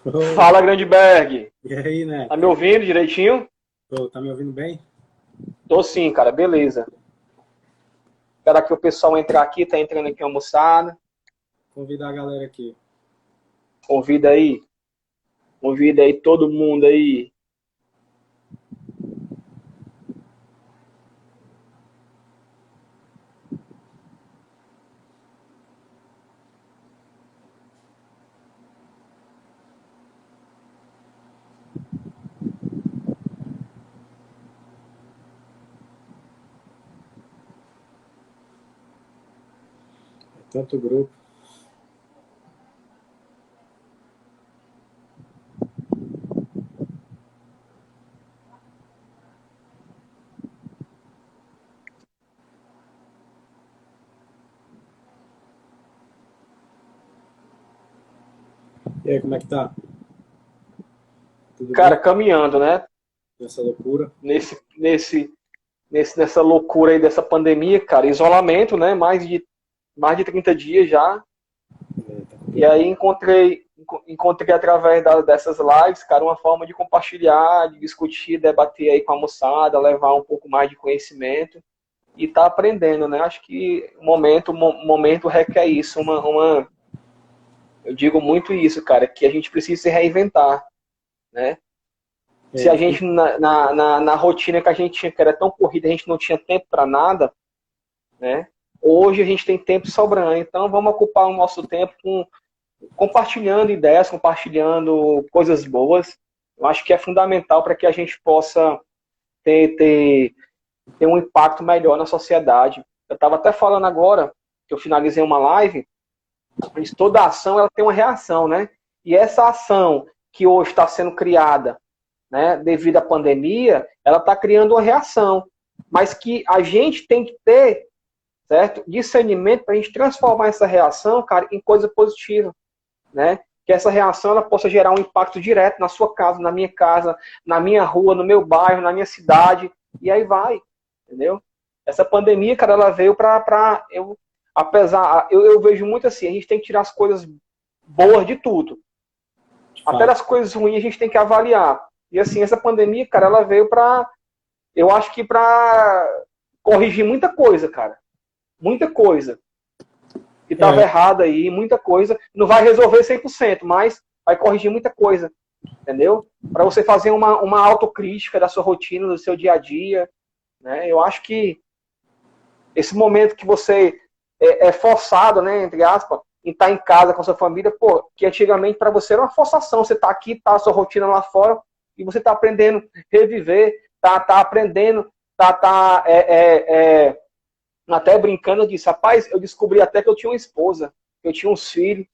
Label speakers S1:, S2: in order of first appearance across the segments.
S1: Ô,
S2: Fala, Grandberg.
S1: e aí, né?
S2: Tá me ouvindo direitinho?
S1: Ô, tá me ouvindo bem?
S2: Tô sim, cara, beleza. Espera que o pessoal entrar aqui, tá entrando aqui almoçada.
S1: Convidar a galera aqui.
S2: Convida aí, convida aí todo mundo aí.
S1: É tanto grupo. E aí, como é que tá? Tudo bem?
S2: Cara, caminhando, né?
S1: Nessa loucura?
S2: Nessa loucura aí dessa pandemia, cara, isolamento, né? Mais de 30 dias já.
S1: É, tá
S2: E aí
S1: complicado.
S2: encontrei através dessas lives, cara, uma forma de compartilhar, de discutir, debater aí com a moçada, levar um pouco mais de conhecimento e tá aprendendo, né? Acho que o momento requer isso, eu digo muito isso, cara, que a gente precisa se reinventar, né? Se a
S1: É,
S2: gente, na rotina que a gente tinha, que era tão corrida, a gente não tinha tempo para nada, né? Hoje a gente tem tempo sobrando, então vamos ocupar o nosso tempo com compartilhando ideias, compartilhando coisas boas. Eu acho que é fundamental para que a gente possa ter, ter, ter um impacto melhor na sociedade. Eu estava até falando agora, que eu finalizei uma live, mas toda ação ela tem uma reação, né? E essa ação que hoje está sendo criada, né, devido à pandemia, ela está criando uma reação, mas que a gente tem que ter, certo, discernimento para a gente transformar essa reação, cara, em coisa positiva, né? Que essa reação ela possa gerar um impacto direto na sua casa, na minha rua, no meu bairro, na minha cidade, e aí vai, entendeu? Essa pandemia, cara, ela veio para eu vejo muito assim, a gente tem que tirar as coisas boas de tudo.
S1: de
S2: Até
S1: fato.
S2: das coisas ruins a gente tem que avaliar. E assim, essa pandemia, cara, ela veio para, eu acho que para corrigir muita coisa, cara. Muita coisa que estava
S1: É,
S2: errada aí, muita coisa. Não vai resolver 100%, mas vai corrigir muita coisa, entendeu? Para você fazer uma autocrítica da sua rotina, do seu dia a dia, né? Eu acho que esse momento que você é forçado, né, entre aspas, em estar em casa com a sua família, pô, que antigamente para você era uma forçação, você tá aqui, tá a sua rotina lá fora, e você tá aprendendo a reviver, tá aprendendo, até brincando, eu disse, rapaz, eu descobri até que eu tinha uma esposa, que eu tinha uns filhos,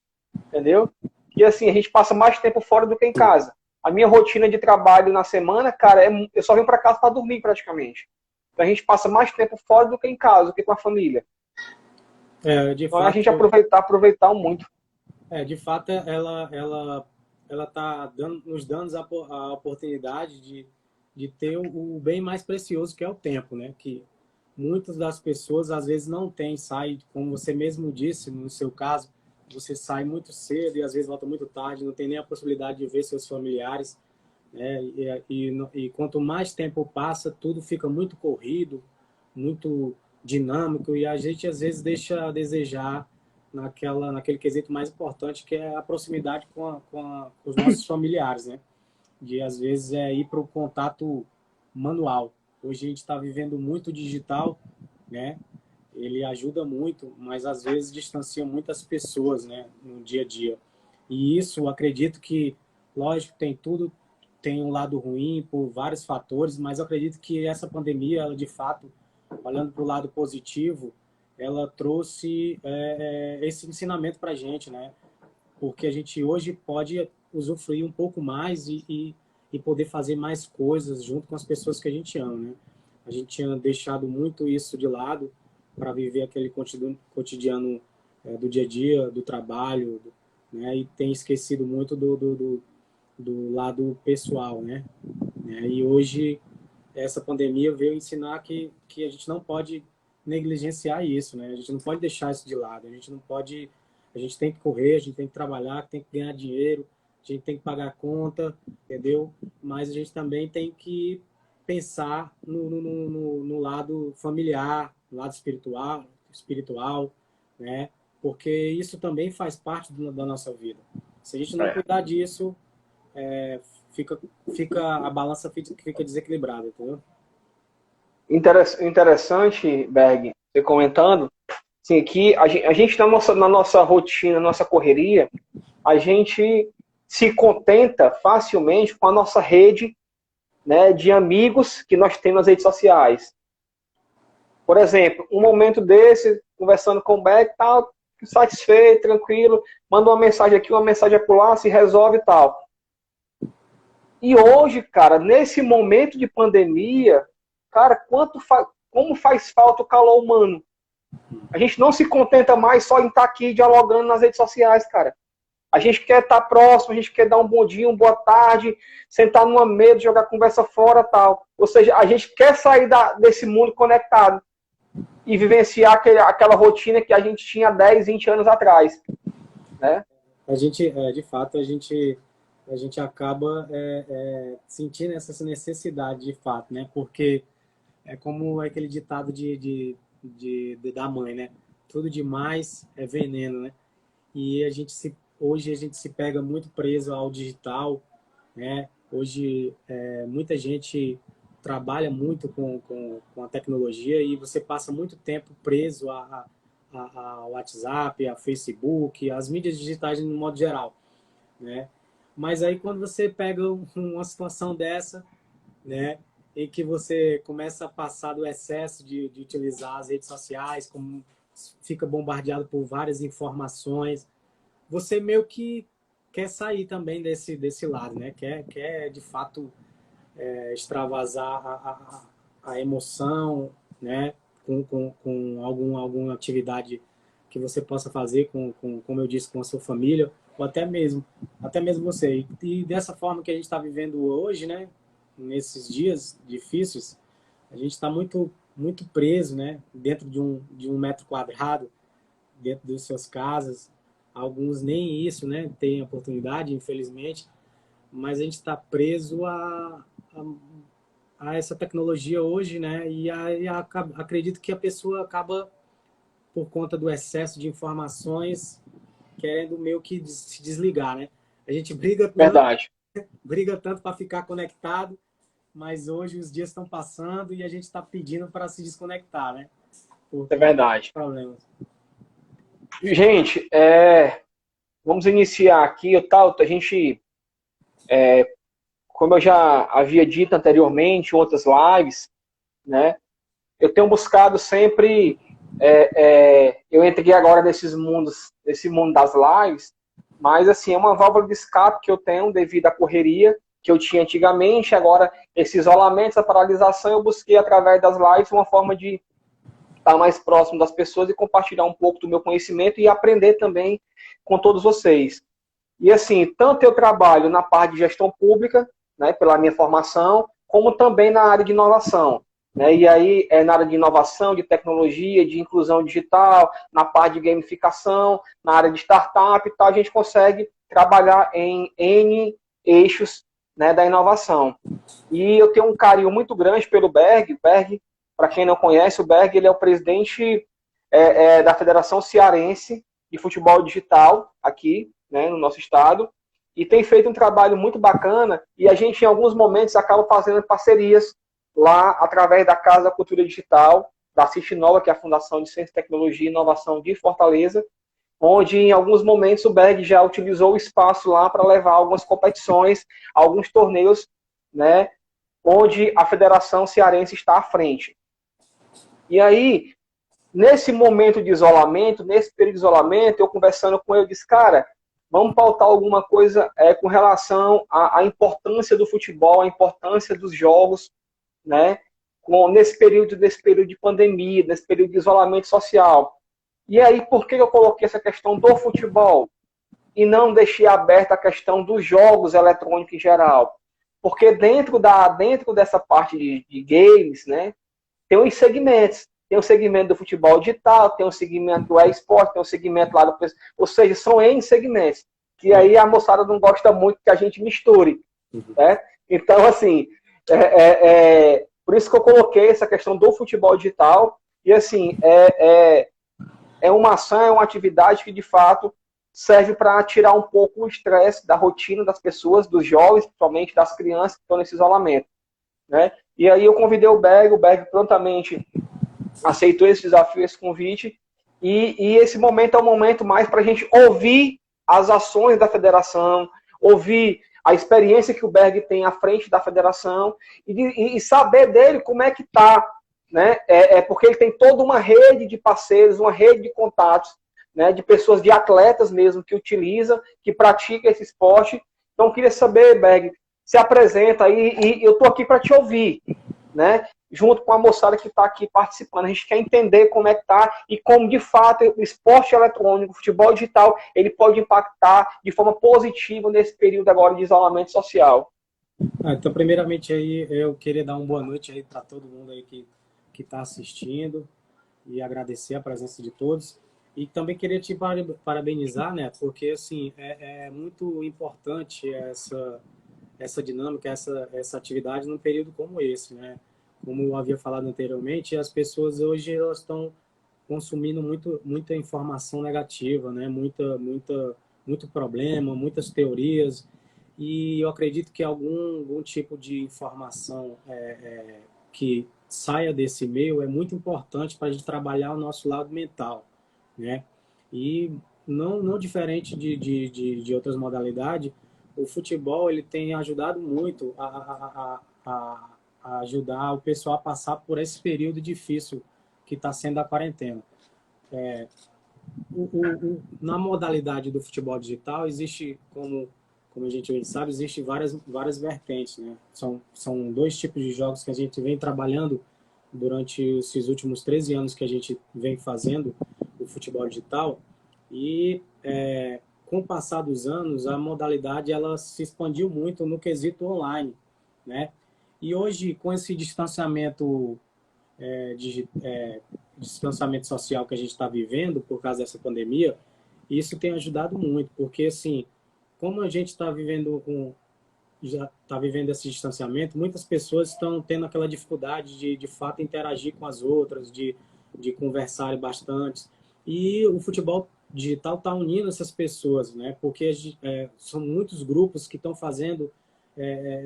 S2: entendeu? E assim, a gente passa mais tempo fora do que em casa. A minha rotina de trabalho na semana, cara, eu só venho para casa para dormir praticamente. Então a gente passa mais tempo fora do que em casa, do que com a família.
S1: de
S2: Então a gente
S1: fato,
S2: aproveitar muito.
S1: de fato, ela tá nos dando a oportunidade de ter o bem mais precioso que é o tempo, né? Que muitas das pessoas às vezes não têm, sai, como você mesmo disse, no seu caso, você sai muito cedo e às vezes volta muito tarde, não tem nem a possibilidade de ver seus familiares, né? E quanto mais tempo passa, tudo fica muito corrido, muito dinâmico e a gente às vezes deixa a desejar naquele quesito mais importante que é a proximidade com os nossos familiares, né? De às vezes ir para o contato manual. Hoje a gente está vivendo muito digital, né? Ele ajuda muito, mas às vezes distancia muitas pessoas, né, no dia a dia. E isso, eu acredito que, lógico, tem um lado ruim por vários fatores, mas eu acredito que essa pandemia, ela de fato, olhando para o lado positivo, ela trouxe esse ensinamento para a gente, né? Porque a gente hoje pode usufruir um pouco mais e poder fazer mais coisas junto com as pessoas que a gente ama, né? A gente tinha deixado muito isso de lado para viver aquele cotidiano do dia a dia, do trabalho, né? E tem esquecido muito do lado pessoal, né? E hoje essa pandemia veio ensinar que a gente não pode negligenciar isso, né? A gente não pode deixar isso de lado, a gente não pode, a gente tem que correr, a gente tem que trabalhar, tem que ganhar dinheiro, a gente tem que pagar a conta, entendeu? Mas a gente também tem que pensar no lado familiar, no lado espiritual, né? Porque isso também faz parte da nossa vida. Se a gente não cuidar disso, é, fica, a balança fica desequilibrada, entendeu?
S2: Interessante, Berg, você comentando, assim, que a gente na nossa rotina, na nossa correria, a gente se contenta facilmente com a nossa rede, né, de amigos que nós temos nas redes sociais. Por exemplo, um momento desse, conversando com o Beck, tal, satisfeito, tranquilo, manda uma mensagem aqui, uma mensagem acolá, se resolve e tal. E hoje, cara, nesse momento de pandemia, cara, como faz falta o calor humano? A gente não se contenta mais só em estar aqui dialogando nas redes sociais, cara. A gente quer estar próximo, a gente quer dar um bom dia, uma boa tarde, sentar numa mesa, jogar conversa fora tal. Ou seja, a gente quer sair desse mundo conectado e vivenciar aquela rotina que a gente tinha 10, 20 anos atrás. Né?
S1: A gente, de fato, a gente acaba sentindo essa necessidade, de fato, né? Porque é como aquele ditado da mãe, né? Tudo demais é veneno, né? E hoje a gente se pega muito preso ao digital, né? Hoje muita gente trabalha muito com a tecnologia e você passa muito tempo preso a WhatsApp, a Facebook, as mídias digitais no modo geral, né? Mas aí quando você pega uma situação dessa, né, em que você começa a passar do excesso de utilizar as redes sociais, como fica bombardeado por várias informações, você meio que quer sair também desse lado, né? Quer de fato extravasar a emoção, né? Com alguma atividade que você possa fazer, como eu disse, com a sua família, ou até mesmo você. E dessa forma que a gente está vivendo hoje, né? Nesses dias difíceis, a gente está muito preso, né? Dentro de um metro quadrado, dentro das suas casas. Alguns nem isso, né? Tem oportunidade, infelizmente, mas a gente está preso a essa tecnologia hoje, né? Acredito que a pessoa acaba, por conta do excesso de informações, querendo meio que se desligar, né? A gente
S2: Verdade.
S1: briga tanto para ficar conectado, mas hoje os dias estão passando e a gente está pedindo para se desconectar, né?
S2: É verdade.
S1: Problemas.
S2: Gente, vamos iniciar aqui, a gente, como eu já havia dito anteriormente em outras lives, né? Eu tenho buscado sempre, eu entrei agora nesse mundo das lives, mas assim, é uma válvula de escape que eu tenho devido à correria que eu tinha antigamente. Agora, esse isolamento, essa paralisação, eu busquei através das lives uma forma de estar mais próximo das pessoas e compartilhar um pouco do meu conhecimento e aprender também com todos vocês. E assim, tanto eu trabalho na parte de gestão pública, né, pela minha formação, como também na área de inovação. Né? E aí, na área de inovação, de tecnologia, de inclusão digital, na parte de gamificação, na área de startup e tal, a gente consegue trabalhar em N eixos, né, da inovação. E eu tenho um carinho muito grande pelo Berg. Berg, para quem não conhece, o Berg ele é o presidente da Federação Cearense de Futebol Digital, aqui, né, no nosso estado, e tem feito um trabalho muito bacana, e a gente, em alguns momentos, acaba fazendo parcerias lá, através da Casa da Cultura Digital, da Cistinova, que é a Fundação de Ciência, Tecnologia e Inovação de Fortaleza, onde, em alguns momentos, o Berg já utilizou o espaço lá para levar algumas competições, alguns torneios, né, onde a Federação Cearense está à frente. E aí, nesse momento de isolamento, nesse período de isolamento, eu conversando com ele, eu disse, cara, vamos pautar alguma coisa com relação à importância do futebol, à importância dos jogos, né, nesse período de pandemia, nesse período de isolamento social. E aí, por que eu coloquei essa questão do futebol? E não deixei aberta a questão dos jogos eletrônicos em geral? Porque dentro dessa parte de games, né, tem os segmentos. Tem o segmento do futebol digital, tem o segmento do esporte, tem o segmento lá do... Ou seja, são N segmentos. que aí a moçada não gosta muito que a gente misture, né? Então, assim, por isso que eu coloquei essa questão do futebol digital, e assim, é uma ação, é uma atividade que, de fato, serve para tirar um pouco o estresse da rotina das pessoas, dos jovens, principalmente das crianças que estão nesse isolamento, né? E aí eu convidei o Berg prontamente aceitou esse desafio, esse convite, e esse momento é um momento mais para a gente ouvir as ações da federação, ouvir a experiência que o Berg tem à frente da federação e saber dele como é que está, né? Porque ele tem toda uma rede de parceiros, uma rede de contatos, né? De pessoas, de atletas mesmo, que utiliza, que pratica esse esporte. Então, eu queria saber, Berg, se apresenta aí, e eu estou aqui para te ouvir, né? Junto com a moçada que está aqui participando. A gente quer entender como é que está e como, de fato, o esporte eletrônico, o futebol digital, ele pode impactar de forma positiva nesse período agora de isolamento social.
S1: Então, primeiramente, aí, eu queria dar uma boa noite aí para todo mundo aí que está assistindo e agradecer a presença de todos. E também queria te parabenizar, né? Porque, assim, é muito importante essa dinâmica, essa atividade num período como esse, né? Como eu havia falado anteriormente, as pessoas hoje elas estão consumindo muita informação negativa, né? Muito problema, muitas teorias, e eu acredito que algum tipo de informação que saia desse meio é muito importante para a gente trabalhar o nosso lado mental, né? E não diferente de outras modalidades, o futebol ele tem ajudado muito a ajudar o pessoal a passar por esse período difícil que está sendo a quarentena. Na modalidade do futebol digital existe, como a gente sabe, existe várias vertentes, né? São dois tipos de jogos que a gente vem trabalhando durante esses últimos 13 anos que a gente vem fazendo o futebol digital, e com o passar dos anos a modalidade ela se expandiu muito no quesito online, né? E hoje, com esse distanciamento social que a gente está vivendo por causa dessa pandemia, isso tem ajudado muito, porque assim, como a gente já está vivendo esse distanciamento, muitas pessoas estão tendo aquela dificuldade de fato interagir com as outras, de conversar bastante. E o futebol digital está unindo essas pessoas, né? Porque são muitos grupos que estão fazendo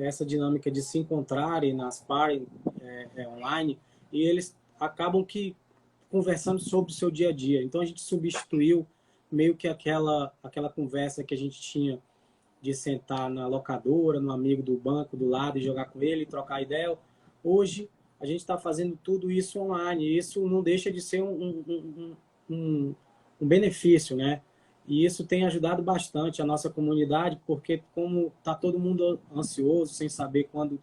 S1: essa dinâmica de se encontrarem nas parties online, e eles acabam que conversando sobre o seu dia a dia. Então a gente substituiu meio que aquela conversa que a gente tinha de sentar na locadora, no amigo do banco do lado e jogar com ele, trocar ideia. Hoje a gente está fazendo tudo isso online, e isso não deixa de ser um benefício, né? E isso tem ajudado bastante a nossa comunidade, porque como está todo mundo ansioso, sem saber quando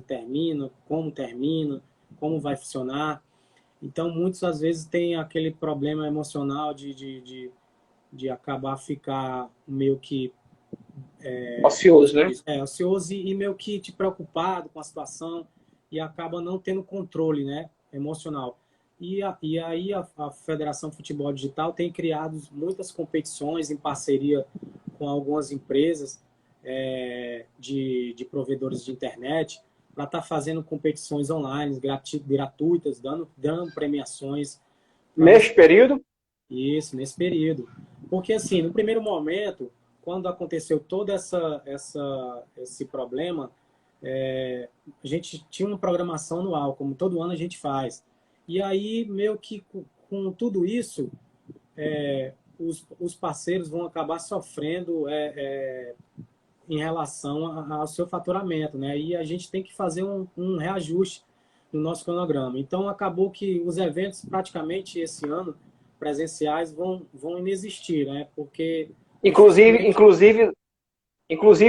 S1: termina, como vai funcionar. Então, muitas às vezes tem aquele problema emocional de acabar ficar meio que
S2: ocioso, né?
S1: Ocioso e meio que te preocupado com a situação, e acaba não tendo controle, né, emocional. E aí a Federação Futebol Digital tem criado muitas competições em parceria com algumas empresas de provedores de internet, para estar fazendo competições online gratuitas, dando premiações.
S2: Neste período?
S1: Isso, nesse período. Porque, assim, no primeiro momento, quando aconteceu todo esse problema, a gente tinha uma programação anual, como todo ano a gente faz. E aí, meio que com tudo isso, os parceiros vão acabar sofrendo em relação ao seu faturamento, né? E a gente tem que fazer um reajuste no nosso cronograma. Então, acabou que os eventos, praticamente esse ano, presenciais, vão inexistir, né? Porque...
S2: Inclusive,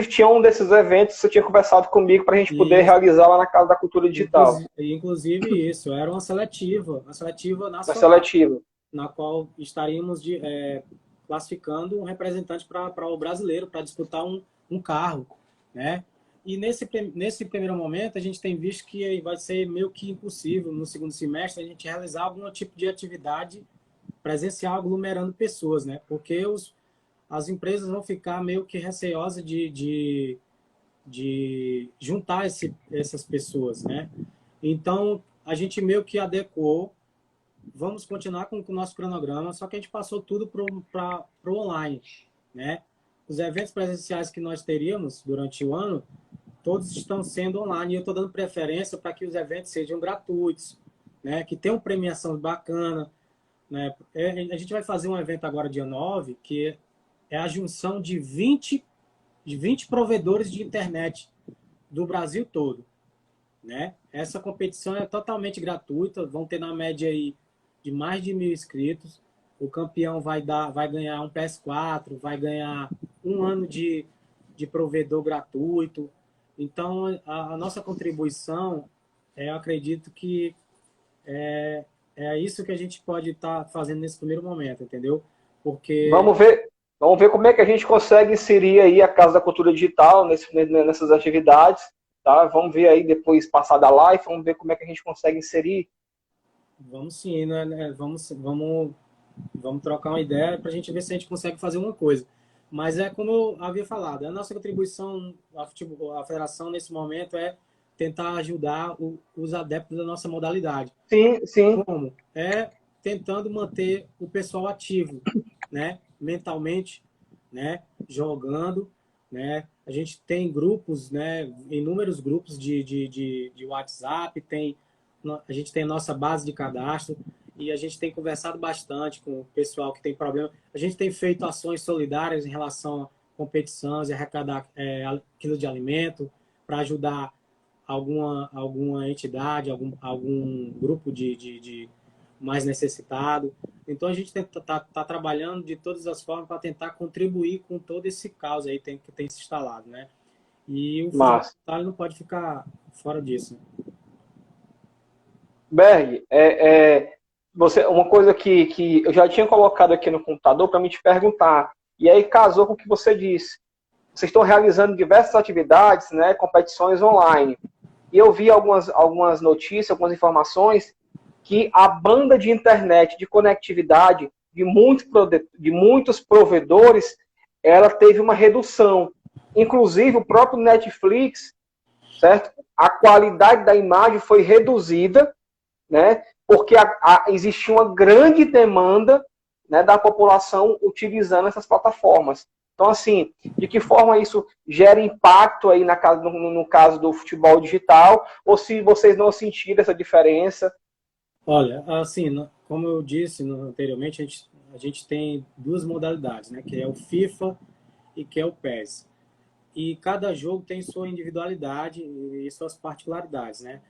S2: tinha um desses eventos que você tinha conversado comigo para a gente poder realizar lá na Casa da Cultura Digital.
S1: Inclusive isso, era uma seletiva nacional,
S2: seletiva,
S1: na qual estaríamos classificando um representante para o brasileiro, para disputar um carro, né? E nesse primeiro momento, a gente tem visto que vai ser meio que impossível, no segundo semestre, a gente realizar algum tipo de atividade presencial aglomerando pessoas, né? Porque as empresas vão ficar meio que receosas de juntar essas pessoas, né? Então, a gente meio que adequou, vamos continuar com o nosso cronograma, só que a gente passou tudo para o online, né? Os eventos presenciais que nós teríamos durante o ano, todos estão sendo online, e eu estou dando preferência para que os eventos sejam gratuitos, né? Que tenham premiação bacana, né? A gente vai fazer um evento agora, dia 9, que é a junção de 20 provedores de internet do Brasil todo, né? Essa competição é totalmente gratuita, vão ter na média aí de mais de 1.000 inscritos. O campeão vai ganhar um PS4, vai ganhar um ano de provedor gratuito. Então, a nossa contribuição, eu acredito que é isso que a gente pode estar fazendo nesse primeiro momento, entendeu? Porque...
S2: Vamos ver como é que a gente consegue inserir aí a Casa da Cultura Digital nessas atividades, tá? Vamos ver aí depois, passar da live, vamos ver como é que a gente consegue inserir.
S1: Vamos sim, né? Vamos trocar uma ideia para a gente ver se a gente consegue fazer uma coisa. Mas é como eu havia falado, a nossa contribuição à federação nesse momento é tentar ajudar os adeptos da nossa modalidade.
S2: Sim, sim.
S1: Como? É tentando manter o pessoal ativo, né? Mentalmente, né? Jogando, né? A gente tem grupos, né? Inúmeros grupos de WhatsApp, a gente tem a nossa base de cadastro e a gente tem conversado bastante com o pessoal que tem problema. A gente tem feito ações solidárias em relação a competições e arrecadar quilos de alimento para ajudar alguma entidade, algum grupo de mais necessitado. Então, a gente está trabalhando de todas as formas para tentar contribuir com todo esse caos aí que tem se instalado, né? E o futebol não pode ficar fora disso.
S2: Berg, uma coisa que eu já tinha colocado aqui no computador para me te perguntar, e aí casou com o que você disse. Vocês estão realizando diversas atividades, né, competições online. E eu vi algumas notícias, algumas informações que a banda de internet, de conectividade de muitos provedores, ela teve uma redução. Inclusive, o próprio Netflix, certo? A qualidade da imagem foi reduzida, né? Porque existia uma grande demanda, né, da população utilizando essas plataformas. Então, assim, de que forma isso gera impacto aí no caso do futebol digital, ou se vocês não sentiram essa diferença?
S1: Olha, assim, como eu disse anteriormente, a gente tem duas modalidades, né? Que é o FIFA e que é o PES. E cada jogo tem sua individualidade e suas particularidades, né?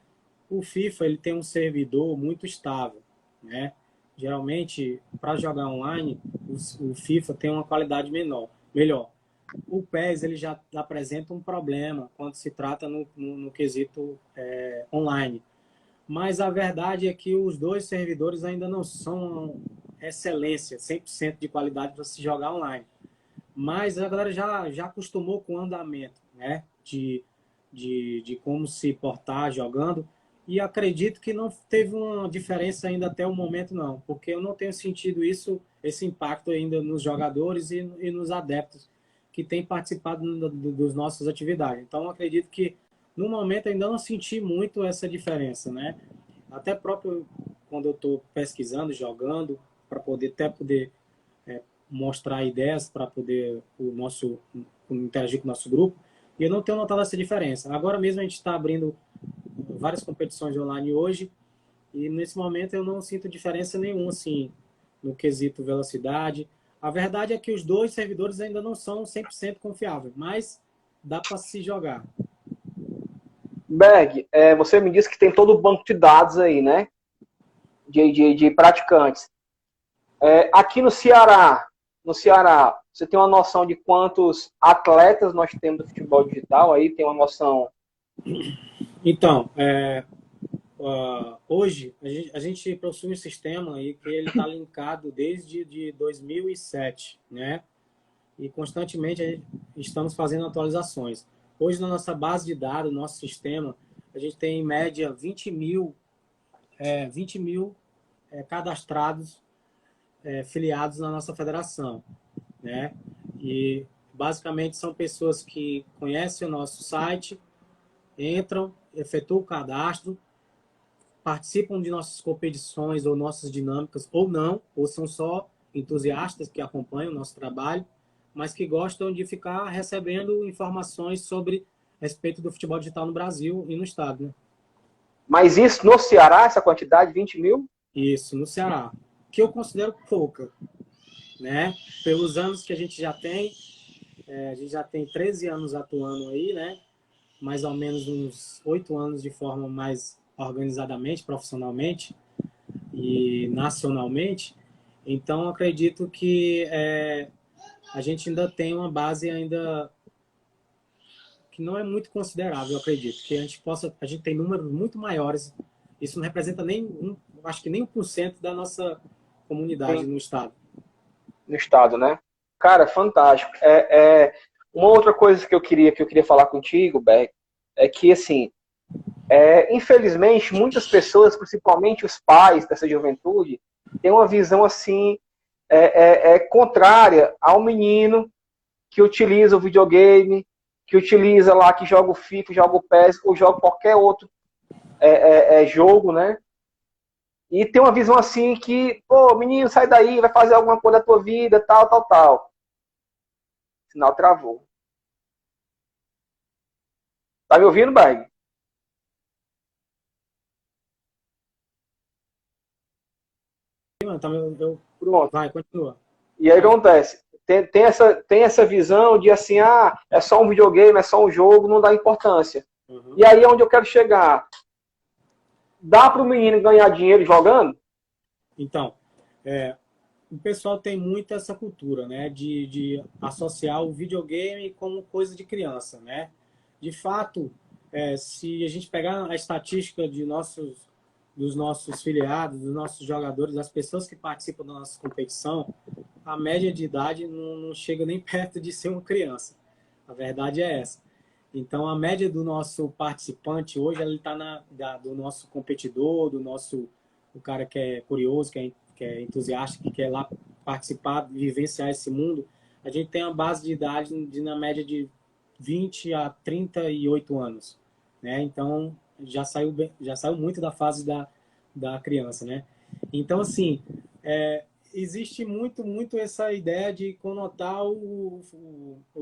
S1: O FIFA ele tem um servidor muito estável, né? Geralmente, para jogar online, o FIFA tem uma qualidade melhor. O PES ele já apresenta um problema quando se trata no quesito online. Mas a verdade é que os dois servidores ainda não são excelência, 100% de qualidade para se jogar online. Mas a galera já acostumou com o andamento, né? De como se portar jogando. E acredito que não teve uma diferença ainda até o momento, não. Porque eu não tenho sentido esse impacto ainda nos jogadores e nos adeptos que têm participado dos nossas atividades. Então, acredito que, no momento, ainda não senti muito essa diferença, né? Até próprio quando eu estou pesquisando, jogando, para poder mostrar ideias para poder interagir com o nosso grupo, e eu não tenho notado essa diferença. Agora mesmo a gente está abrindo várias competições online hoje, e nesse momento eu não sinto diferença nenhuma, assim, no quesito velocidade. A verdade é que os dois servidores ainda não são 100% confiáveis, mas dá para se jogar.
S2: Berg, você me disse que tem todo o banco de dados aí, né? De praticantes. Aqui no Ceará, você tem uma noção de quantos atletas nós temos do futebol digital aí? Tem uma noção?
S1: Então, hoje a gente possui um sistema aí que ele está linkado desde 2007, né? E constantemente estamos fazendo atualizações. Hoje, na nossa base de dados, nosso sistema, a gente tem em média 20 mil cadastrados, filiados na nossa federação, né? E basicamente são pessoas que conhecem o nosso site, entram, efetuam o cadastro, participam de nossas competições ou nossas dinâmicas, ou não, ou são só entusiastas que acompanham o nosso trabalho, mas que gostam de ficar recebendo informações sobre a respeito do futebol digital no Brasil e no estado, né?
S2: Mas isso no Ceará, essa quantidade, 20 mil?
S1: Isso, no Ceará, que eu considero pouca, né? Pelos anos que a gente já tem, a gente já tem 13 anos atuando aí, né? Mais ou menos uns 8 anos de forma mais organizadamente, profissionalmente e nacionalmente. Então, acredito que a gente ainda tem uma base ainda que não é muito considerável, eu acredito. Que a gente tem números muito maiores. Isso não representa acho que nem 1% da nossa comunidade
S2: Sim,
S1: no estado.
S2: no estado, né? Cara, fantástico. Uma outra coisa que eu queria falar contigo, Beck, é que, assim, infelizmente, muitas pessoas, principalmente os pais dessa juventude, têm uma visão, assim, contrária ao menino que utiliza o videogame, que utiliza lá, que joga o FIFA, joga o PES, ou joga qualquer outro jogo, né? E tem uma visão assim que, pô, menino, sai daí, vai fazer alguma coisa da tua vida, tal, tal, tal. O sinal travou. Tá me ouvindo, Berg? Pronto.
S1: Vai, continua.
S2: E aí o que
S1: Pode.
S2: acontece? Tem essa visão de assim, é só um videogame, é só um jogo, não dá importância.
S1: Uhum.
S2: E aí é onde eu quero chegar. Dá para o menino ganhar dinheiro jogando?
S1: Então, o pessoal tem muito essa cultura, né, de associar o videogame como coisa de criança, né? De fato, se a gente pegar a estatística dos nossos filiados, dos nossos jogadores, das pessoas que participam da nossa competição, a média de idade não chega nem perto de ser uma criança. A verdade é essa. Então, a média do nosso participante hoje, ele está do nosso competidor, o cara que é curioso, que é entusiasta, que quer lá participar, vivenciar esse mundo. A gente tem uma base de idade na média de 20 a 38 anos, né? Então, já saiu muito da fase da criança, né? Então, assim, existe muito essa ideia de conotar o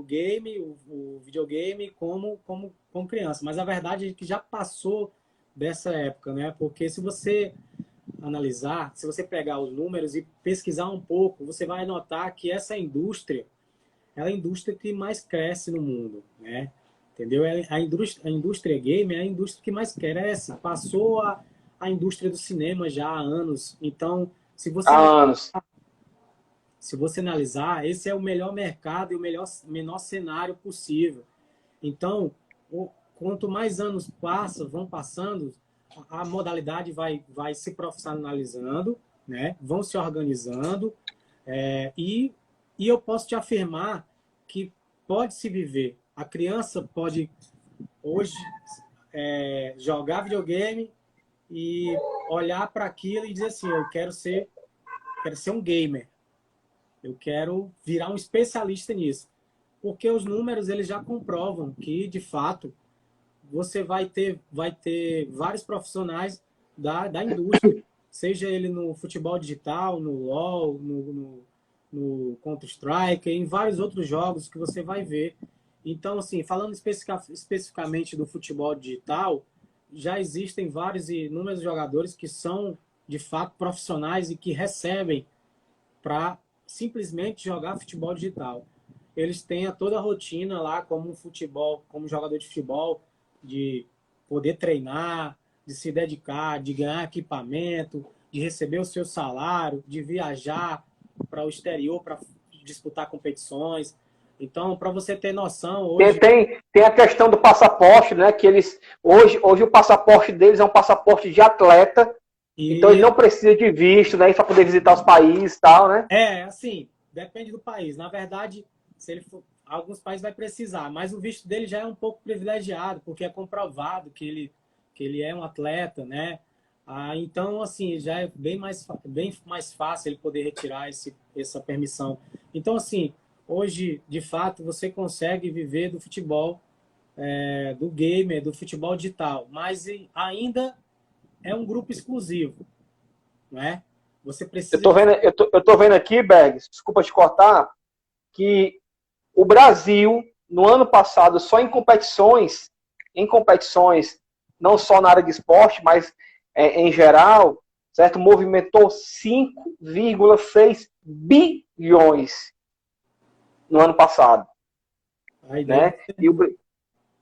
S1: game, o videogame como criança. Mas a verdade é que já passou dessa época, né? Porque se você analisar, se você pegar os números e pesquisar um pouco, você vai notar que essa indústria ela é a indústria que mais cresce no mundo, né? Entendeu? A indústria game é a indústria que mais cresce. Passou a indústria do cinema já há anos. Então, se você
S2: Há anos.
S1: se você analisar, esse é o melhor mercado e o menor cenário possível. Então, quanto mais anos vão passando, a modalidade vai se profissionalizando, né? Vão se organizando, e eu posso te afirmar que pode se viver. A criança pode hoje jogar videogame e olhar para aquilo e dizer assim, eu quero ser um gamer. Eu quero virar um especialista nisso. Porque os números eles já comprovam que, de fato, você vai ter vários profissionais da indústria. Seja ele no futebol digital, no LoL, no Counter-Strike, em vários outros jogos que você vai ver. Então, assim, falando especificamente do futebol digital, já existem vários e inúmeros jogadores que são, de fato, profissionais e que recebem para simplesmente jogar futebol digital. Eles têm toda a rotina lá como futebol, como jogador de futebol, de poder treinar, de se dedicar, de ganhar equipamento, de receber o seu salário, de viajar para o exterior para disputar competições. Então, para você ter noção, hoje.
S2: Tem a questão do passaporte, né? Que hoje o passaporte deles é um passaporte de atleta, então ele
S1: E
S2: não precisa de visto, né? Para poder visitar os países e tal, né?
S1: assim, depende do país. Na verdade, se ele for, alguns países vai precisar, mas o visto dele já é um pouco privilegiado, porque é comprovado que ele é um atleta, né? Então, assim, já é bem mais fácil ele poder retirar essa permissão. Então, assim, hoje, de fato, você consegue viver do futebol, do gamer, do futebol digital, mas ainda é um grupo exclusivo, não é? Você precisa de...
S2: Eu tô vendo aqui, Bergs, desculpa te cortar, que o Brasil, no ano passado, só em competições, não só na área de esporte, mas em geral, certo? Movimentou 5,6 bilhões no ano passado,
S1: Aí daí
S2: né?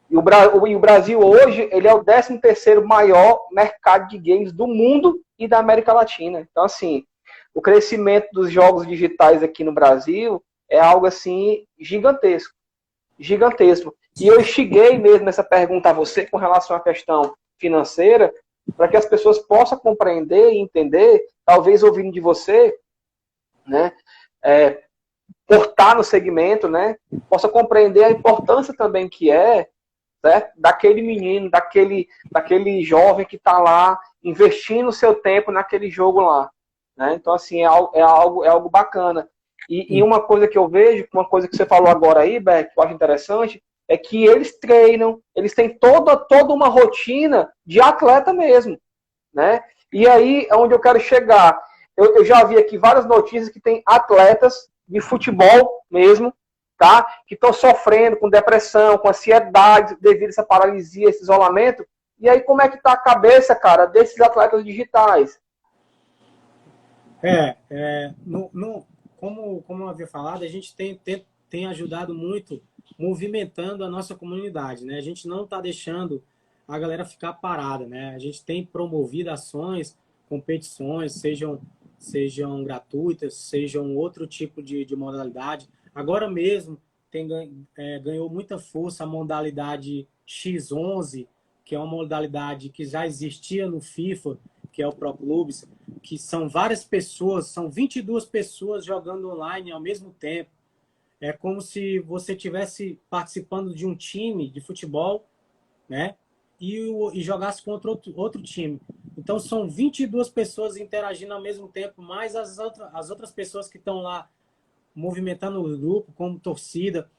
S2: E o Brasil hoje, ele é o 13º maior mercado de games do mundo e da América Latina. Então, assim, o crescimento dos jogos digitais aqui no Brasil é algo, assim, gigantesco. Gigantesco. E eu instiguei mesmo essa pergunta a você com relação à questão financeira, para que as pessoas possam compreender e entender, talvez ouvindo de você, né, por estar no segmento, né, possa compreender a importância também que é, certo? Daquele menino, daquele jovem que está lá investindo o seu tempo naquele jogo lá. Né? Então, assim, é algo bacana. E uma coisa que eu vejo, uma coisa que você falou agora aí, Beck, que eu acho interessante, é que eles treinam, eles têm toda uma rotina de atleta mesmo. Né? E aí é onde eu quero chegar. Eu já vi aqui várias notícias que tem atletas de futebol mesmo, tá? Que estão sofrendo com depressão, com ansiedade devido a essa paralisia, esse isolamento. E aí como é que tá a cabeça, cara, desses atletas digitais?
S1: Como eu havia falado, a gente tem ajudado muito movimentando a nossa comunidade, né? A gente não está deixando a galera ficar parada, né? A gente tem promovido ações, competições, sejam gratuitas, sejam outro tipo de modalidade. Agora mesmo ganhou muita força a modalidade X11, que é uma modalidade que já existia no FIFA, que é o Pro Clubes, que são várias pessoas, são 22 pessoas jogando online ao mesmo tempo. É como se você estivesse participando de um time de futebol, né? E jogasse contra outro time. Então, são 22 pessoas interagindo ao mesmo tempo, mais as outras pessoas que estão lá movimentando o grupo, como torcida.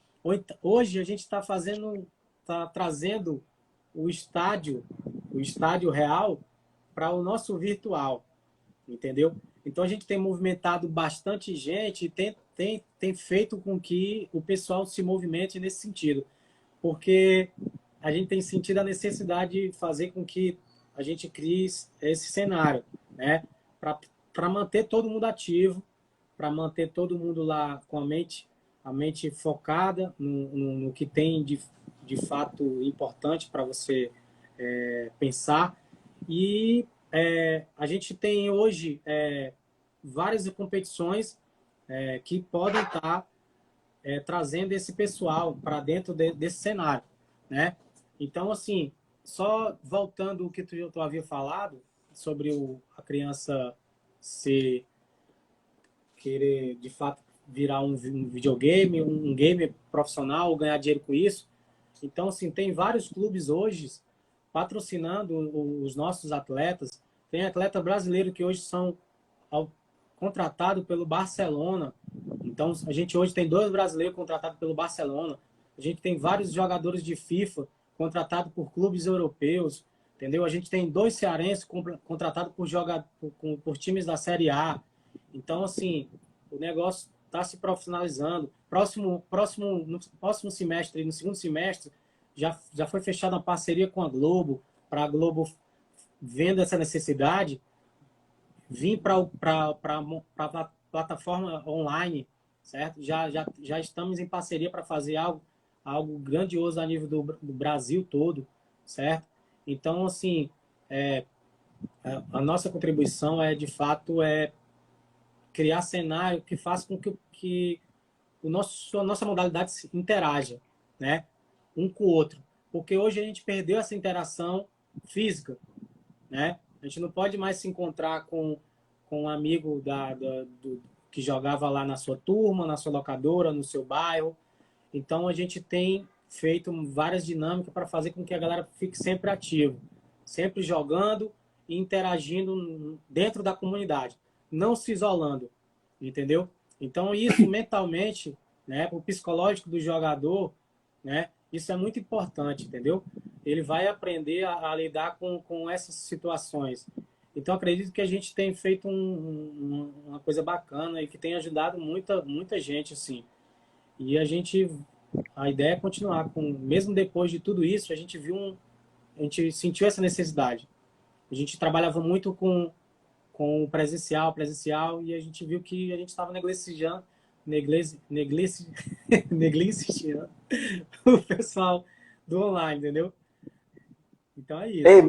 S1: Hoje, a gente está trazendo o estádio real para o nosso virtual, entendeu? Então, a gente tem movimentado bastante gente e tem feito com que o pessoal se movimente nesse sentido, porque a gente tem sentido a necessidade de fazer com que a gente crie esse cenário, né? Para manter todo mundo ativo, para manter todo mundo lá com a mente focada no que tem de fato importante para você pensar. E a gente tem hoje várias competições que podem estar trazendo esse pessoal para dentro desse cenário, né? Então, assim, só voltando o que tu havia falado sobre a criança querer, de fato, virar um videogame, um gamer profissional, ganhar dinheiro com isso. Então, assim, tem vários clubes hoje patrocinando os nossos atletas. Tem atleta brasileiro que hoje são contratados pelo Barcelona. Então, a gente hoje tem 2 brasileiros contratados pelo Barcelona. A gente tem vários jogadores de FIFA contratados por clubes europeus, entendeu? A gente tem 2 cearenses contratados por times da Série A. Então, assim, o negócio está se profissionalizando. No próximo semestre, no segundo semestre, já foi fechada uma parceria com a Globo, para a Globo, vendo essa necessidade, vir para a plataforma online, certo? Já estamos em parceria para fazer algo grandioso a nível do Brasil todo, certo? Então, assim, a nossa contribuição de fato, criar cenário que faça com que a nossa modalidade se interaja, né? Um com o outro. Porque hoje a gente perdeu essa interação física, né? A gente não pode mais se encontrar com um amigo que jogava lá na sua turma, na sua locadora, no seu bairro. Então, a gente tem feito várias dinâmicas para fazer com que a galera fique sempre ativo, sempre jogando e interagindo dentro da comunidade, não se isolando, entendeu? Então, isso mentalmente né? O psicológico do jogador, né? Isso é muito importante, entendeu? Ele vai aprender a lidar com essas situações. Então, acredito que a gente tem feito uma coisa bacana e que tem ajudado muita gente, assim. E a ideia é continuar com, mesmo depois de tudo isso, a gente sentiu essa necessidade. A gente trabalhava muito com o presencial, e a gente viu que a gente estava negligenciando o pessoal do online, entendeu? Então é
S2: Ei,
S1: isso.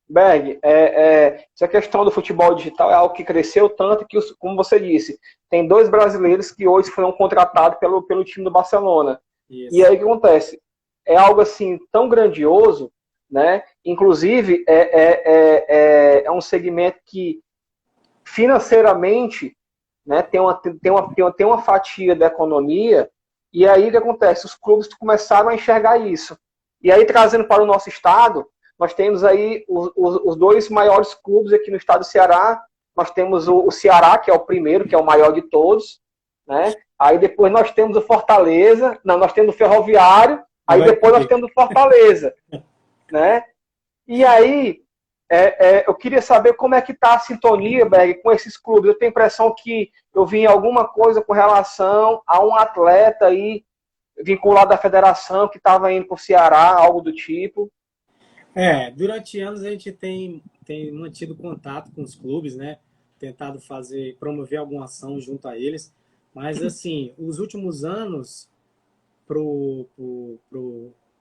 S2: Berg, essa questão do futebol digital é algo que cresceu tanto que, como você disse, tem dois brasileiros que hoje foram contratados pelo time do Barcelona. E
S1: Isso.
S2: aí o que acontece? É algo assim tão grandioso, né? Inclusive, é um segmento que financeiramente, né, tem uma fatia da economia, e aí o que acontece? Os clubes começaram a enxergar isso. E aí, trazendo para o nosso estado, nós temos aí os dois maiores clubes aqui no estado do Ceará. Nós temos o Ceará, que é o primeiro, que é o maior de todos, né? Aí depois nós temos o Fortaleza, não, nós temos o Ferroviário, aí depois nós temos o Fortaleza, né? E aí, eu queria saber como é que está a sintonia, Berg, com esses clubes. Eu tenho a impressão que eu vi alguma coisa com relação a um atleta aí vinculado à federação que estava indo para o Ceará, algo do tipo.
S1: Durante anos a gente tem mantido contato com os clubes, né? Tentado promover alguma ação junto a eles. Mas, assim, os últimos anos, para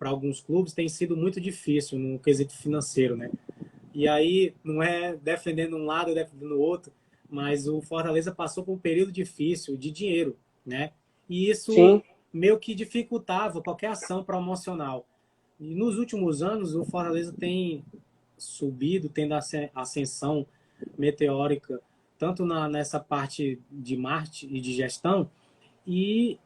S1: alguns clubes, tem sido muito difícil no quesito financeiro, né? E aí, não é defendendo um lado, defendendo o outro, mas o Fortaleza passou por um período difícil de dinheiro, né? E isso
S2: Sim,
S1: meio que dificultava qualquer ação promocional. E nos últimos anos, o Fortaleza tem subido, tendo ascensão meteórica, tanto nessa parte de marketing e de gestão, e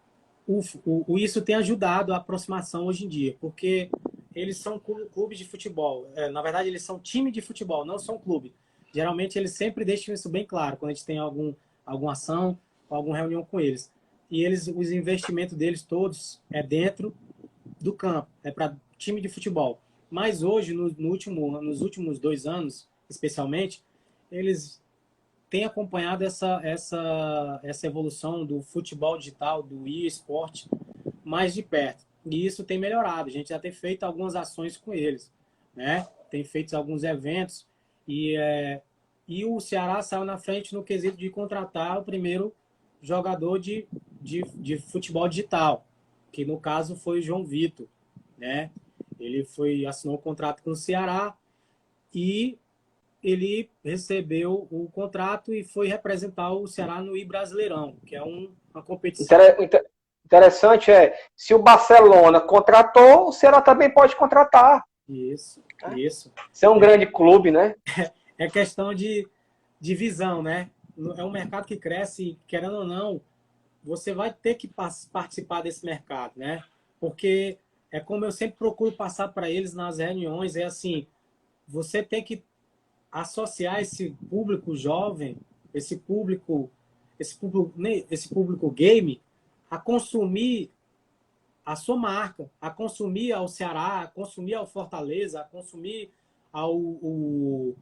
S1: isso tem ajudado a aproximação hoje em dia, porque eles são clubes de futebol. Na verdade, eles são time de futebol, não são clube. Geralmente, eles sempre deixam isso bem claro, quando a gente tem alguma ação, alguma reunião com eles. E os investimentos deles todos é dentro do campo, é para time de futebol. Mas hoje, nos últimos 2 anos, especialmente, eles têm acompanhado essa evolução do futebol digital, do e-sport, mais de perto. E isso tem melhorado. A gente já tem feito algumas ações com eles, né? Tem feito alguns eventos e o Ceará saiu na frente no quesito de contratar o primeiro jogador de futebol digital, que no caso foi o João Vitor, né? Assinou um contrato com o Ceará e ele recebeu o contrato e foi representar o Ceará no I-Brasileirão, que é uma competição.
S2: Interessante se o Barcelona contratou, o Ceará também pode contratar.
S1: Isso,
S2: Né?
S1: isso.
S2: Isso é um grande clube, né?
S1: É questão de visão, né? É um mercado que cresce, querendo ou não, você vai ter que participar desse mercado, né? Porque é como eu sempre procuro passar para eles nas reuniões, é assim, você tem que associar esse público jovem, esse público game, a consumir a sua marca, a consumir ao Ceará, a consumir ao Fortaleza, a consumir como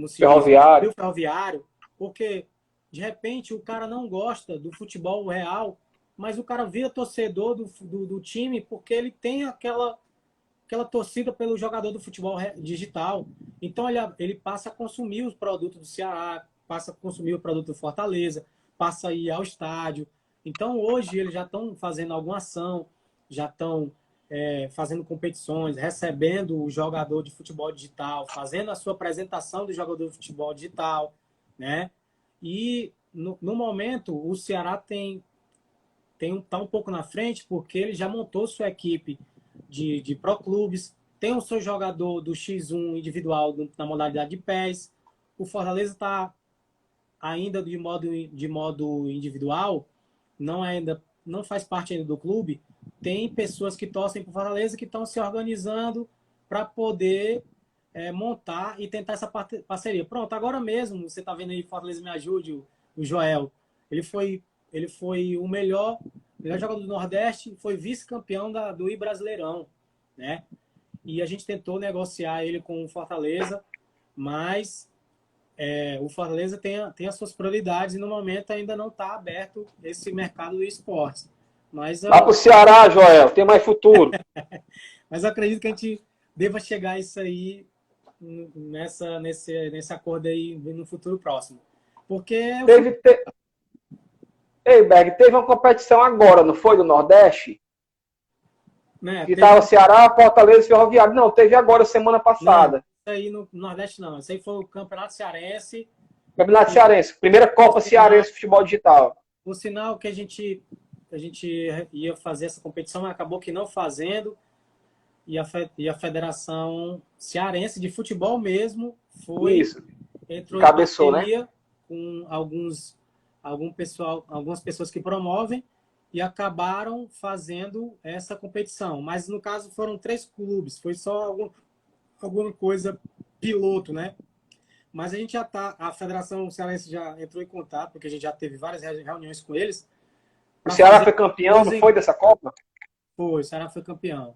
S1: se diz,
S2: Ferroviário.
S1: Rio Ferroviário, porque de repente o cara não gosta do futebol real, mas o cara vira torcedor do time porque ele tem aquela torcida pelo jogador do futebol digital. Então ele passa a consumir os produtos do Ceará, passa a consumir o produto do Fortaleza, passa a ir ao estádio. Então hoje eles já estão fazendo alguma ação, já estão fazendo competições, recebendo o jogador de futebol digital, fazendo a sua apresentação do jogador de futebol digital, né? E no momento o Ceará tá um pouco na frente porque ele já montou sua equipe de pro clubes, tem o seu jogador do X1 individual na modalidade de pés. O Fortaleza está ainda de modo individual, não faz parte ainda do clube. Tem pessoas que torcem para o Fortaleza que estão se organizando para poder montar e tentar essa parceria. Pronto, agora mesmo, você está vendo aí, Fortaleza Me Ajude, o Joel. Ele foi o melhor melhor jogador do Nordeste, foi vice-campeão do I-Brasileirão, né? E a gente tentou negociar ele com o Fortaleza, mas o Fortaleza tem as suas prioridades e no momento ainda não está aberto esse mercado do esportes. Mas
S2: Vá pro Ceará, Joel, tem mais futuro.
S1: Mas eu acredito que a gente deva chegar a isso aí nesse acordo aí no futuro próximo. Porque
S2: Ei, Berg, teve uma competição agora, não foi, do Nordeste?
S1: Né,
S2: Que estava Ceará, Fortaleza e Ferroviário. Não, teve agora, semana passada.
S1: Não, isso aí no Nordeste não. Isso aí foi o Campeonato Cearense.
S2: Campeonato Cearense. Primeira Copa Cearense de Futebol Digital.
S1: Por sinal que a gente ia fazer essa competição, mas acabou que não fazendo. E a Federação Cearense de Futebol mesmo entrou
S2: Cabeçou,
S1: em parceria com algumas pessoas que promovem e acabaram fazendo essa competição. Mas, no caso, foram 3 clubes. Foi só alguma coisa piloto, né? Mas a gente já a Federação Cearense já entrou em contato, porque a gente já teve várias reuniões com eles.
S2: O Ceará foi campeão, não foi dessa Copa?
S1: Foi, o Ceará foi campeão.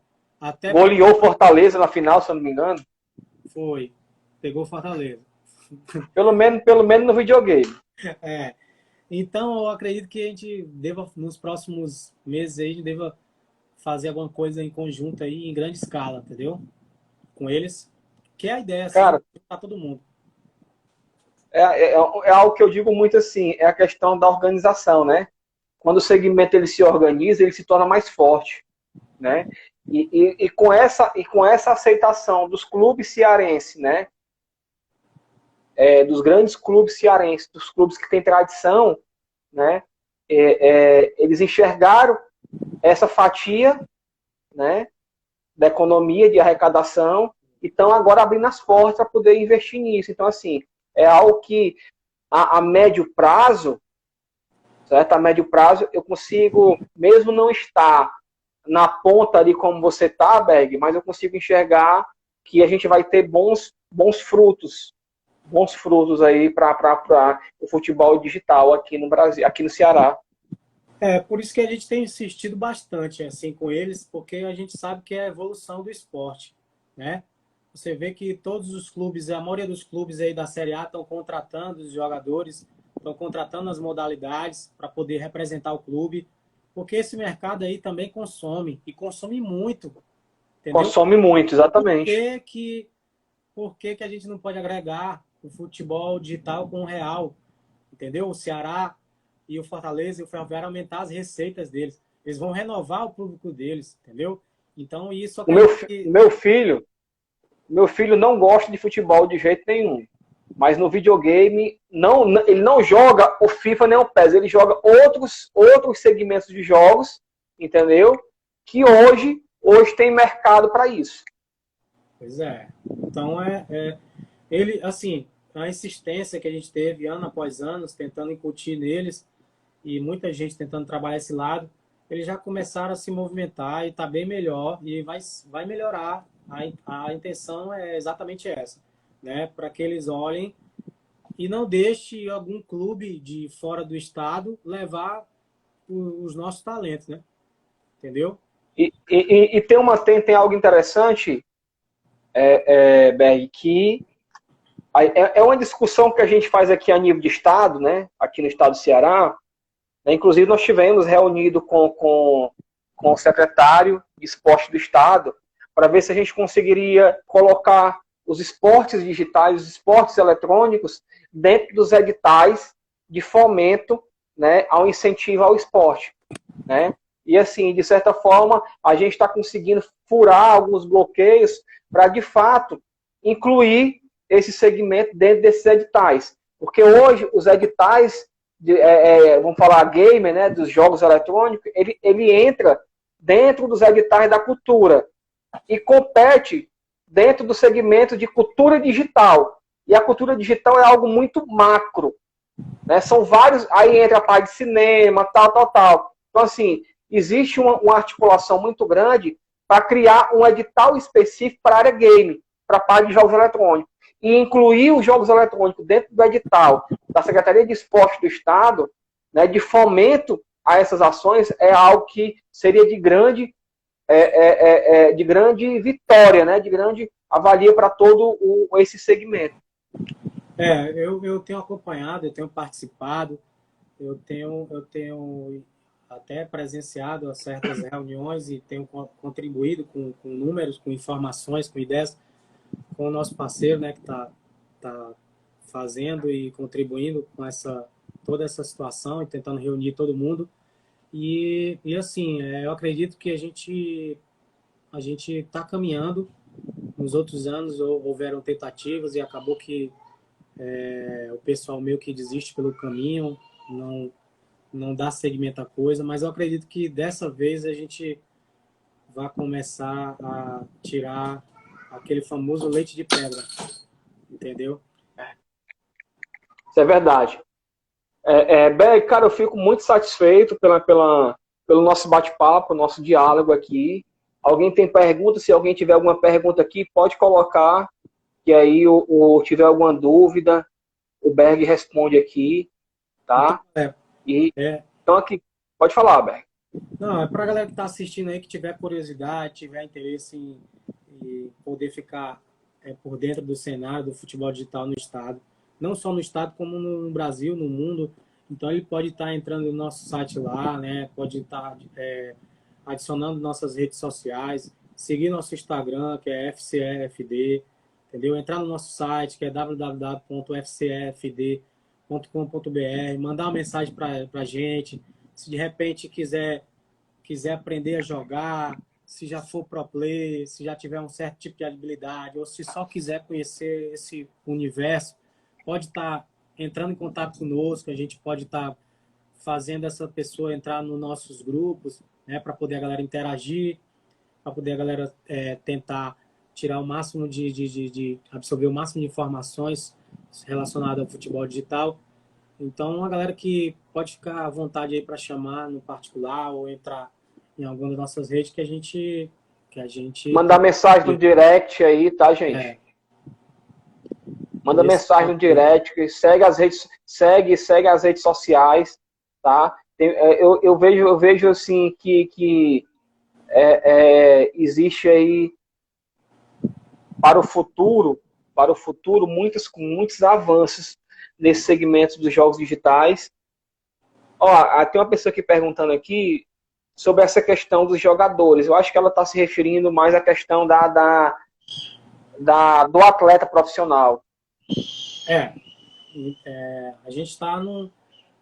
S2: Goleou Fortaleza na final, se eu não me engano.
S1: Foi. Pegou Fortaleza.
S2: Pelo menos no videogame.
S1: Então, eu acredito que a gente deva, nos próximos meses aí, a gente deva fazer alguma coisa em conjunto aí, em grande escala, entendeu? Com eles. Que é a ideia, assim,
S2: cara,
S1: para todo mundo.
S2: É algo que eu digo muito assim, é a questão da organização, né? Quando o segmento ele se organiza, ele se torna mais forte, né? E com essa aceitação dos clubes cearenses, né? Dos grandes clubes cearenses, dos clubes que têm tradição, né? Eles enxergaram essa fatia, né? Da economia, de arrecadação, e estão agora abrindo as portas para poder investir nisso. Então, assim, é algo que a médio prazo, certo? A médio prazo eu consigo, mesmo não estar na ponta ali como você está, Berg, mas eu consigo enxergar que a gente vai ter bons frutos aí para o futebol digital aqui no Brasil, aqui no Ceará.
S1: Por isso que a gente tem insistido bastante assim com eles, porque a gente sabe que é a evolução do esporte, né? Você vê que todos os clubes, a maioria dos clubes aí da Série A estão contratando os jogadores, estão contratando as modalidades para poder representar o clube, porque esse mercado aí também consome, e consome muito. Entendeu?
S2: Consome muito, exatamente.
S1: Por que a gente não pode agregar o futebol digital com o real? Entendeu? O Ceará e o Fortaleza e o Ferroviário aumentar as receitas deles. Eles vão renovar o público deles, entendeu? Então, isso...
S2: Meu filho não gosta de futebol de jeito nenhum. Mas no videogame, ele não joga o FIFA nem o PES. Ele joga outros segmentos de jogos, entendeu? Que hoje tem mercado para isso.
S1: Pois é. Então, ele, assim, a insistência que a gente teve ano após ano, tentando incutir neles, e muita gente tentando trabalhar esse lado, eles já começaram a se movimentar e está bem melhor e vai melhorar. A intenção é exatamente essa, né? Para que eles olhem e não deixe algum clube de fora do estado levar os nossos talentos, né? Entendeu?
S2: E tem algo interessante, Berg, que é uma discussão que a gente faz aqui a nível de estado, né? Aqui no estado do Ceará. Inclusive, nós tivemos reunido com o secretário de esporte do estado para ver se a gente conseguiria colocar os esportes digitais, os esportes eletrônicos dentro dos editais de fomento, né, ao incentivo ao esporte, né? E assim, de certa forma, a gente está conseguindo furar alguns bloqueios para, de fato, incluir esse segmento dentro desses editais. Porque hoje, os editais, vamos falar gamer, né, dos jogos eletrônicos, ele entra dentro dos editais da cultura e compete dentro do segmento de cultura digital. E a cultura digital é algo muito macro, né? São vários, aí entra a parte de cinema, tal. Então, assim, existe uma articulação muito grande para criar um edital específico para a área game, para a parte de jogos eletrônicos. E incluir os jogos eletrônicos dentro do edital da Secretaria de Esporte do Estado, né, de fomento a essas ações é algo que seria de grande, de grande vitória, né? De grande avalia para todo esse segmento.
S1: Eu tenho acompanhado, eu tenho participado, eu tenho até presenciado certas reuniões e tenho contribuído com números, com informações, com ideias, com o nosso parceiro, né, que tá fazendo e contribuindo com toda essa situação e tentando reunir todo mundo. E assim, eu acredito que a gente está caminhando. Nos outros anos houveram tentativas e acabou que o pessoal meio que desiste pelo caminho, não dá seguimento à coisa, mas eu acredito que dessa vez a gente vai começar a tirar aquele famoso leite de pedra, entendeu?
S2: Isso é verdade. Bem, cara, eu fico muito satisfeito pelo nosso bate-papo, nosso diálogo aqui. Alguém tem pergunta? Se alguém tiver alguma pergunta aqui, pode colocar, que aí tiver alguma dúvida, o Berg responde aqui, tá?
S1: Então,
S2: Então aqui, pode falar, Berg.
S1: não, é para a galera que está assistindo aí, que tiver curiosidade, tiver interesse em poder ficar por dentro do cenário do futebol digital no estado, não só no estado, como no Brasil, no mundo. Então ele pode estar entrando no nosso site lá, né? Pode estar adicionando nossas redes sociais, seguir nosso Instagram, que é FCEFD, entendeu? Entrar no nosso site, que é www.fcefd.com.br, mandar uma mensagem para a gente. Se de repente quiser aprender a jogar, se já for pro play, se já tiver um certo tipo de habilidade, ou se só quiser conhecer esse universo, pode estar entrando em contato conosco, a gente pode estar fazendo essa pessoa entrar nos nossos grupos, né, para poder a galera interagir, para poder a galera tentar tirar o máximo de absorver o máximo de informações relacionadas ao futebol digital. Então, a galera que pode ficar à vontade aí para chamar no particular ou entrar em alguma das nossas redes que a gente
S2: Mandar mensagem no direct aí, tá, gente? Manda mensagem no direct, segue as redes sociais, tá? Eu vejo assim que existe aí para o futuro muitos avanços nesse segmento dos jogos digitais. Ó, tem uma pessoa aqui perguntando aqui sobre essa questão dos jogadores. Eu acho que ela está se referindo mais à questão do atleta profissional.
S1: A gente está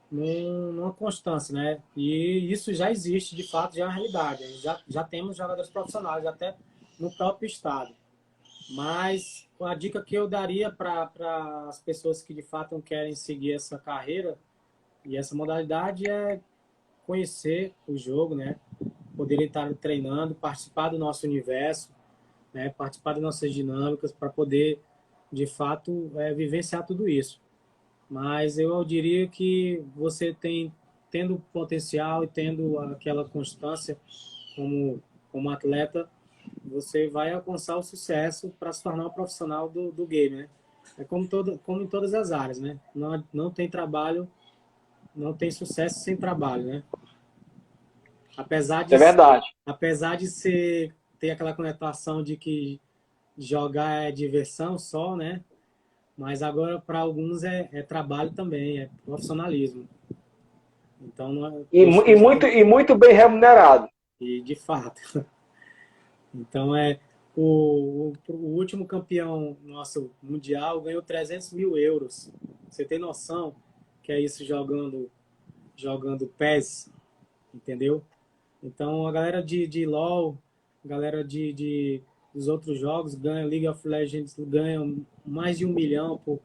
S1: numa constância, né? E isso já existe, de fato, já é uma realidade. Já temos jogadores profissionais, até no próprio estado. Mas a dica que eu daria para as pessoas que, de fato, querem seguir essa carreira e essa modalidade é conhecer o jogo, né? Poder estar treinando, participar do nosso universo, né? Participar das nossas dinâmicas para poder, de fato, vivenciar tudo isso. Mas eu diria que você tendo potencial e tendo aquela constância como atleta, você vai alcançar o sucesso para se tornar um profissional do game, né? É como em todas as áreas, né? Não tem trabalho, não tem sucesso sem trabalho, né?
S2: É verdade.
S1: Apesar de ter aquela conotação de que jogar é diversão só, né? Mas agora, para alguns, é trabalho também, é profissionalismo. Então,
S2: E muito bem remunerado.
S1: E de fato. Então, o último campeão nosso mundial ganhou 300 mil euros. Você tem noção que é isso jogando PES, entendeu? Então, a galera de LoL, a galera dos outros jogos ganha League of Legends, ganham mais de 1 milhão por.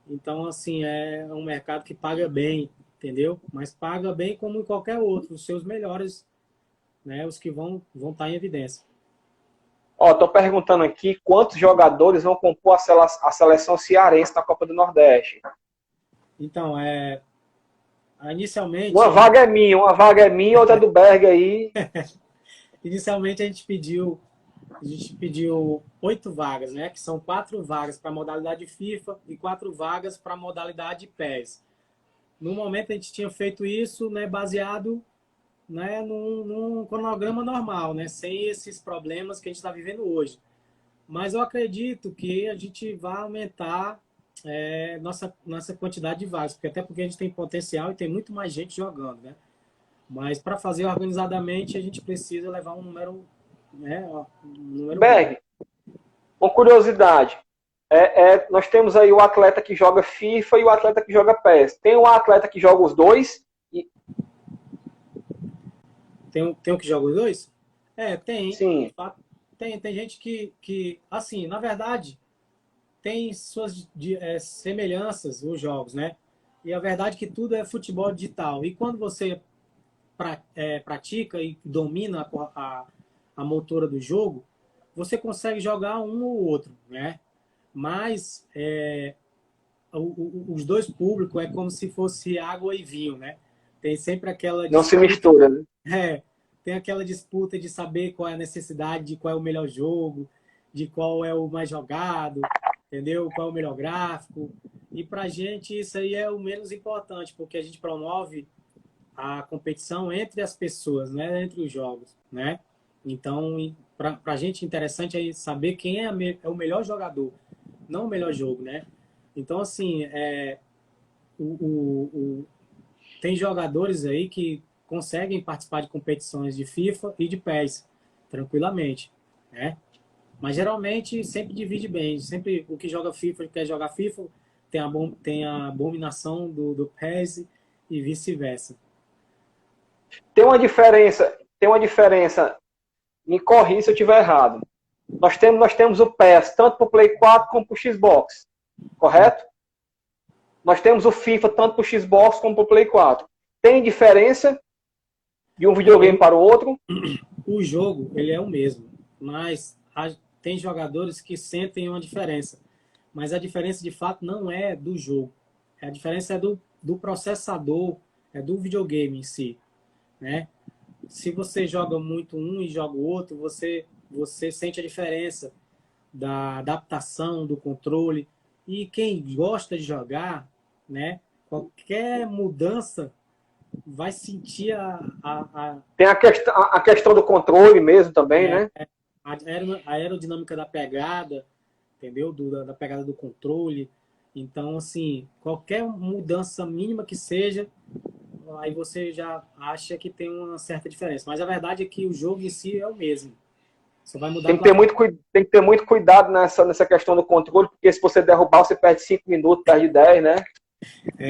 S1: Então, assim, é um mercado que paga bem, entendeu? Mas paga bem como em qualquer outro, os seus melhores, né? Os que vão estar em evidência.
S2: Ó, tô perguntando aqui quantos jogadores vão compor a seleção cearense na Copa do Nordeste.
S1: Então, inicialmente...
S2: Uma vaga é minha, outra é do Berg aí.
S1: Inicialmente a gente pediu 8 vagas, né? Que são 4 vagas para a modalidade FIFA e 4 vagas para a modalidade PES. no momento a gente tinha feito isso, né, baseado, né, num cronograma normal, né, sem esses problemas que a gente está vivendo hoje. Mas eu acredito que a gente vai aumentar nossa quantidade de vagas, até porque a gente tem potencial e tem muito mais gente jogando, né? Mas para fazer organizadamente, a gente precisa levar um número, né, um número bom.
S2: Berg, uma curiosidade. Nós temos aí o atleta que joga FIFA e o atleta que joga PES. Tem um atleta que joga os dois?
S1: Tem um que joga os dois? Tem.
S2: Sim.
S1: Tem gente que, assim, na verdade, tem suas semelhanças os jogos, né? E a verdade é que tudo é futebol digital. E quando você pratica e domina a motora do jogo, você consegue jogar um ou outro, né? Mas os dois públicos é como se fosse água e vinho, né? Tem sempre aquela
S2: disputa, não se mistura,
S1: né? Tem aquela disputa de saber qual é a necessidade, de qual é o melhor jogo, de qual é o mais jogado, entendeu? Qual é o melhor gráfico. E pra gente isso aí é o menos importante, porque a gente promove a competição entre as pessoas, né? Entre os jogos, né? Então, para a gente interessante é saber quem é o melhor jogador, não o melhor jogo, né? Então, assim, tem jogadores aí que conseguem participar de competições de FIFA e de PES tranquilamente, né? Mas geralmente sempre divide bem, sempre o que joga FIFA quer jogar FIFA, tem a abominação do PES e vice-versa.
S2: Tem uma diferença, me corrija se eu estiver errado. Nós temos o PES tanto para o Play 4 como para o Xbox, correto? Nós temos o FIFA tanto para o Xbox como para o Play 4. Tem diferença de um videogame para o outro?
S1: O jogo, ele é o mesmo, mas tem jogadores que sentem uma diferença. Mas a diferença, de fato, não é do jogo. A diferença é do processador, é do videogame em si, né? Se você joga muito um e joga o outro, você sente a diferença da adaptação, do controle. E quem gosta de jogar, né? Qualquer mudança vai sentir
S2: Tem a questão do controle mesmo também, né?
S1: A aerodinâmica da pegada, entendeu? Da pegada do controle. Então, assim, qualquer mudança mínima que seja, aí você já acha que tem uma certa diferença. Mas a verdade é que o jogo em si é o mesmo. Só vai mudar.
S2: Tem que ter muito cuidado nessa questão do controle, porque se você derrubar, você perde 5 minutos, perde 10, né?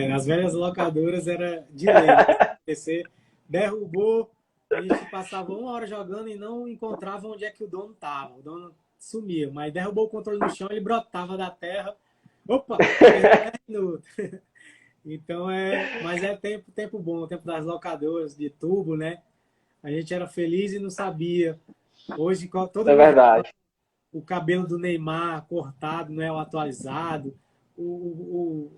S1: Nas velhas locadoras era de lei. Né? PC derrubou, a gente passava 1 hora jogando e não encontrava onde é que o dono estava. O dono sumia, mas derrubou o controle no chão, ele brotava da terra. Opa, 10 minutos. Então mas é tempo bom, o tempo das locadoras de tubo, né? A gente era feliz e não sabia. Hoje todo mundo
S2: verdade.
S1: O cabelo do Neymar cortado, não é o atualizado, o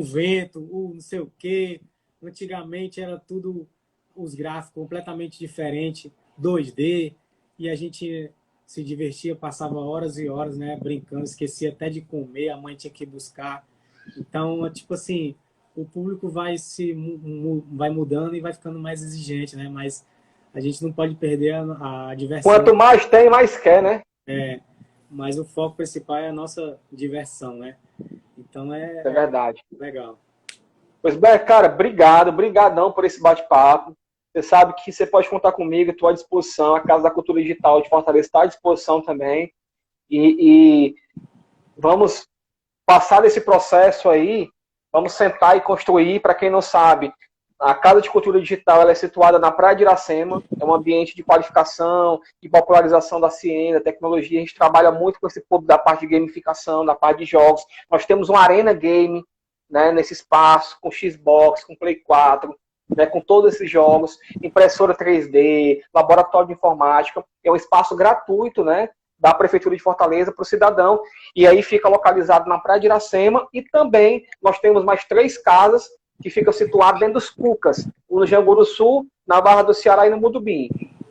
S1: vento, o não sei o quê. Antigamente era tudo os gráficos completamente diferentes, 2D, e a gente se divertia, passava horas e horas, né, brincando, esquecia até de comer, a mãe tinha que buscar. Então, tipo assim, o público vai mudando e vai ficando mais exigente, né? Mas a gente não pode perder a diversão.
S2: Quanto mais tem, mais quer, né?
S1: Mas o foco principal é a nossa diversão, né? Então
S2: é verdade.
S1: Legal.
S2: Pois bem, cara, brigadão por esse bate-papo. Você sabe que você pode contar comigo, estou à disposição. A Casa da Cultura Digital de Fortaleza está à disposição também. E vamos passar desse processo aí, vamos sentar e construir. Para quem não sabe, a Casa de Cultura Digital ela é situada na Praia de Iracema, é um ambiente de qualificação, de popularização da ciência, da tecnologia. A gente trabalha muito com esse público da parte de gamificação, da parte de jogos. Nós temos uma arena game, né, nesse espaço, com Xbox, com Play 4, né, com todos esses jogos, impressora 3D, laboratório de informática. É um espaço gratuito, né, da Prefeitura de Fortaleza para o cidadão. E aí fica localizado na Praia de Iracema. E também nós temos mais 3 casas que ficam situadas dentro dos Cucas, no Janguru Sul, na Barra do Ceará e no Mudubim.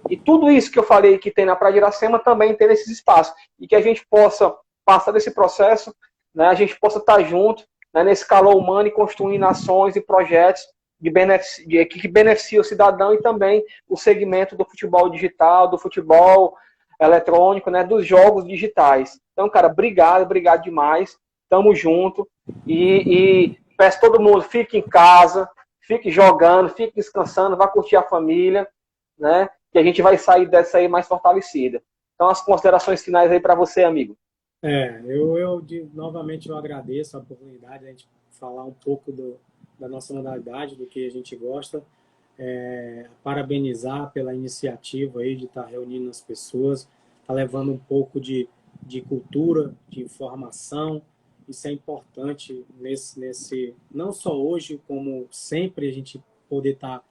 S2: E tudo isso que eu falei que tem na Praia de Iracema também tem nesses espaços. E que a gente possa passar desse processo, né, a gente possa estar junto, né, nesse calor humano e construindo ações e projetos que beneficiam o cidadão e também o segmento do futebol digital, do futebol eletrônico, né, dos jogos digitais. Então, cara, obrigado demais. Tamo junto. E peço todo mundo, fique em casa, fique jogando, fique descansando, vá curtir a família, né? Que a gente vai sair dessa aí mais fortalecida. Então, as considerações finais aí para você, amigo.
S1: Novamente eu agradeço a oportunidade de a gente falar um pouco da nossa modalidade, do que a gente gosta. Parabenizar pela iniciativa aí de estar reunindo as pessoas, estar levando um pouco de cultura, de informação. Isso é importante não só hoje, como sempre, a gente poder estar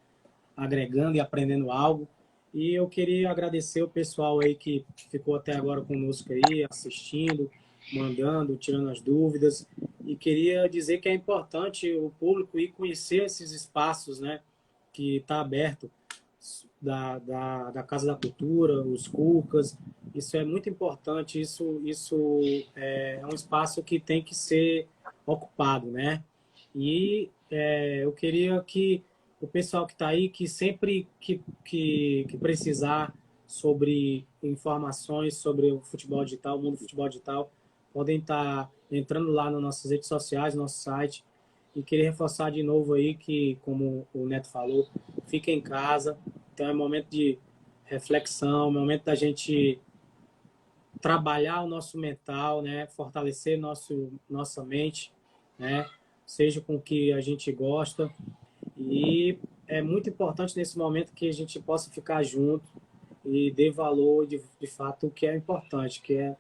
S1: agregando e aprendendo algo. E eu queria agradecer o pessoal aí que ficou até agora conosco aí, assistindo, mandando, tirando as dúvidas. E queria dizer que é importante o público ir conhecer esses espaços, né, que está aberto, da Casa da Cultura, os Cucas. Isso é muito importante, isso é um espaço que tem que ser ocupado, né? E eu queria que o pessoal que está aí, que sempre que precisar sobre informações sobre o futebol digital, o mundo do futebol digital, podem estar entrando lá nas nossas redes sociais, no nosso site. E queria reforçar de novo aí que, como o Neto falou, fica em casa. Então é um momento de reflexão, momento da gente trabalhar o nosso mental, né? Fortalecer nossa mente, né? Seja com o que a gente gosta. E é muito importante nesse momento que a gente possa ficar junto e dê valor de fato o que é importante, que é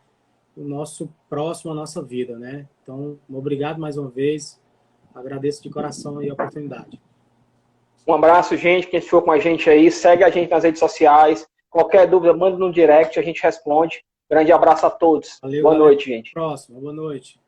S1: o nosso próximo, a nossa vida, né? Então, obrigado mais uma vez. Agradeço de coração aí a oportunidade.
S2: Um abraço, gente. Quem ficou com a gente aí, segue a gente nas redes sociais. Qualquer dúvida, manda no direct, a gente responde. Grande abraço a todos.
S1: Valeu,
S2: boa
S1: galera.
S2: noite, gente.
S1: Próximo. Boa noite.